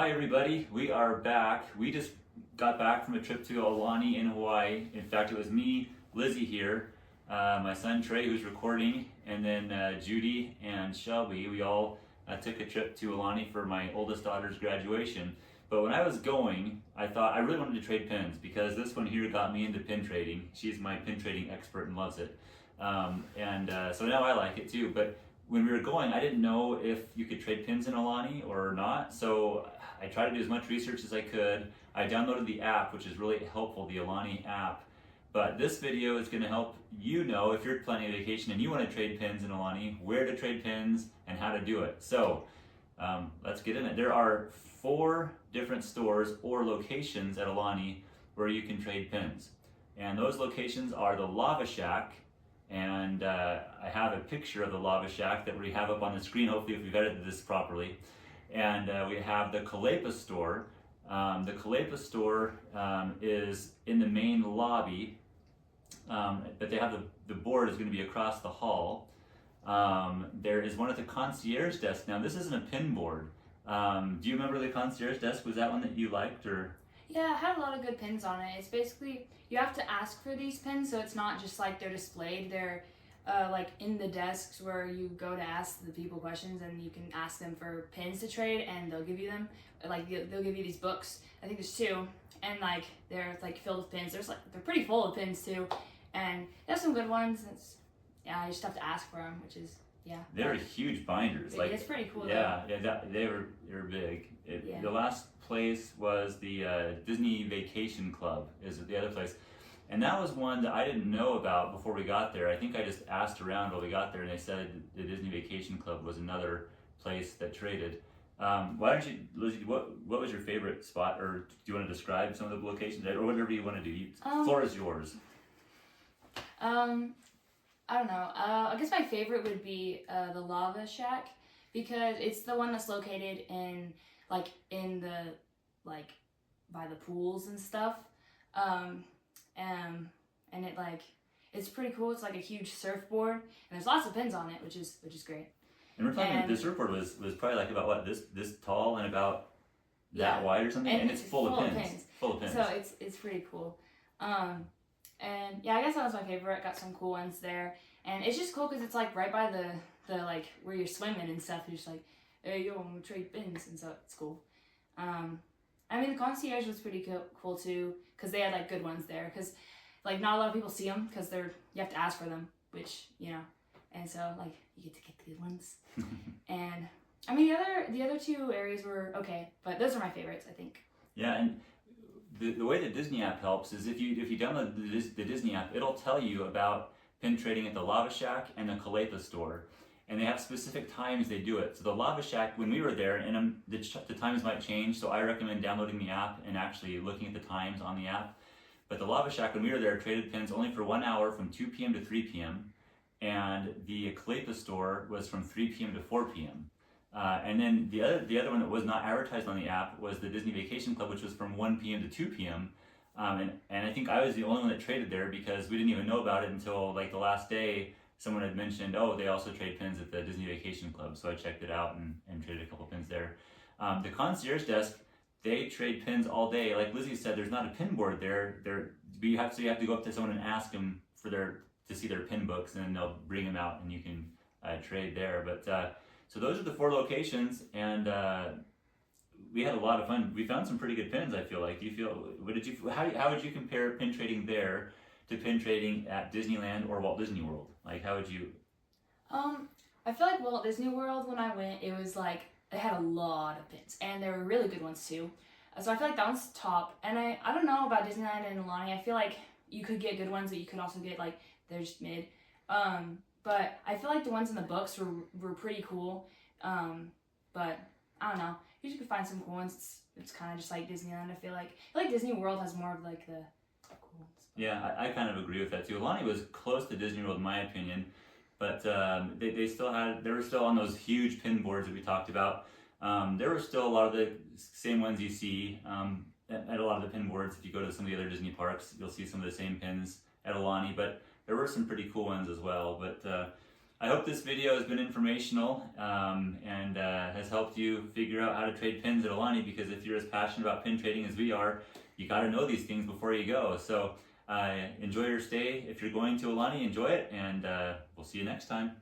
Hi everybody, we are back. We just got back from a trip to Aulani in Hawaii. In fact, it was me, Lizzie here, my son Trey who's recording, and then Judy and Shelby. We all took a trip to Aulani for my oldest daughter's graduation. But when I was going, I thought I really wanted to trade pins because this one here got me into pin trading. She's my pin trading expert and loves it. So now I like it too. But when we were going, I didn't know if you could trade pins in Aulani or not, so I tried to do as much research as I could. I downloaded the app, which is really helpful, the Aulani app. But this video is going to help you know if you're planning a vacation and you want to trade pins in Aulani, where to trade pins and how to do it. So let's get in it. There are 4 different stores or locations at Aulani where you can trade pins. And those locations are the Lava Shack, and I have a picture of the Lava Shack that we have up on the screen, hopefully if we've edited this properly. And we have the Kalepa store. The Kalepa store is in the main lobby, but they have the board is going to be across the hall. There is one at the concierge desk. Now this isn't a pin board. Do you remember the concierge desk? Was that one that you liked, or? Yeah, it had a lot of good pins on it. It's basically, you have to ask for these pins, so it's not just like they're displayed. They're like in the desks where you go to ask the people questions, and you can ask them for pins to trade, and they'll give you them. Like they'll give you these books. I think there's 2, and like they're like filled with pins. They're pretty full of pins too, and there's some good ones. You just have to ask for them, which is They're huge binders. Like it's pretty cool. They were big. The last place was the Disney Vacation Club is the other place, and that was one that I didn't know about before we got there. I think I just asked around while we got there, and they said the Disney Vacation Club was another place that traded. Why don't you, Lizzie? What was your favorite spot, or do you want to describe some of the locations, or whatever you want to do? Floor is yours. I don't know. I guess my favorite would be the Lava Shack, because it's the one that's located in the by the pools and stuff. And it's pretty cool. It's like a huge surfboard, and there's lots of pins on it, which is great. And we're talking the surfboard was probably like about what, this tall and about that wide or something, and it's full of pins. Full of pins. So it's pretty cool. And yeah, I guess that was my favorite. Got some cool ones there, and it's just cool because it's like right by the like where you're swimming and stuff. You're just like, hey, yo, I'm gonna trade pins, and so it's cool. I mean, the concierge was pretty cool too, because they had like good ones there. Because like not a lot of people see them because you have to ask for them, which and so like you get to get the good ones. And I mean the other 2 areas were okay, but those are my favorites, I think. Yeah, and the way the Disney app helps is if you download the Disney app, it'll tell you about pin trading at the Lava Shack and the Kalepa store, and they have specific times they do it. So the Lava Shack, when we were there, and the times might change, so I recommend downloading the app and actually looking at the times on the app. But the Lava Shack, when we were there, traded pins only for 1 hour from 2 p.m. to 3 p.m. And the Kalepa store was from 3 p.m. to 4 p.m. And then the other one that was not advertised on the app was the Disney Vacation Club, which was from 1 p.m. to 2 p.m. And I think I was the only one that traded there because we didn't even know about it until like the last day. Someone had mentioned, oh, they also trade pins at the Disney Vacation Club. So I checked it out and traded a couple pins there. The concierge desk, they trade pins all day. Like Lizzie said, there's not a pin board there. You have to go up to someone and ask them to see their pin books, and then they'll bring them out and you can trade there. But so those are the 4 locations, and we had a lot of fun. We found some pretty good pins, I feel like. How would you compare pin trading there to pin trading at Disneyland or Walt Disney World? Like, how would you? I feel like Walt Disney World, when I went, it was like they had a lot of pins, and they were really good ones too. So I feel like that one's top. And I don't know about Disneyland and Aulani. I feel like you could get good ones, but you could also get like they're just mid. But I feel like the ones in the books were pretty cool. But I don't know. You could find some cool ones. It's kind of just like Disneyland. I feel like Disney World has more of like the cool ones. Yeah, I kind of agree with that too. Aulani was close to Disney World in my opinion, but they were still on those huge pin boards that we talked about. There were still a lot of the same ones you see at a lot of the pin boards. If you go to some of the other Disney parks, you'll see some of the same pins at Aulani, but there were some pretty cool ones as well. But I hope this video has been informational and has helped you figure out how to trade pins at Aulani, because if you're as passionate about pin trading as we are, you got to know these things before you go. So enjoy your stay. If you're going to Aulani, enjoy it, and we'll see you next time.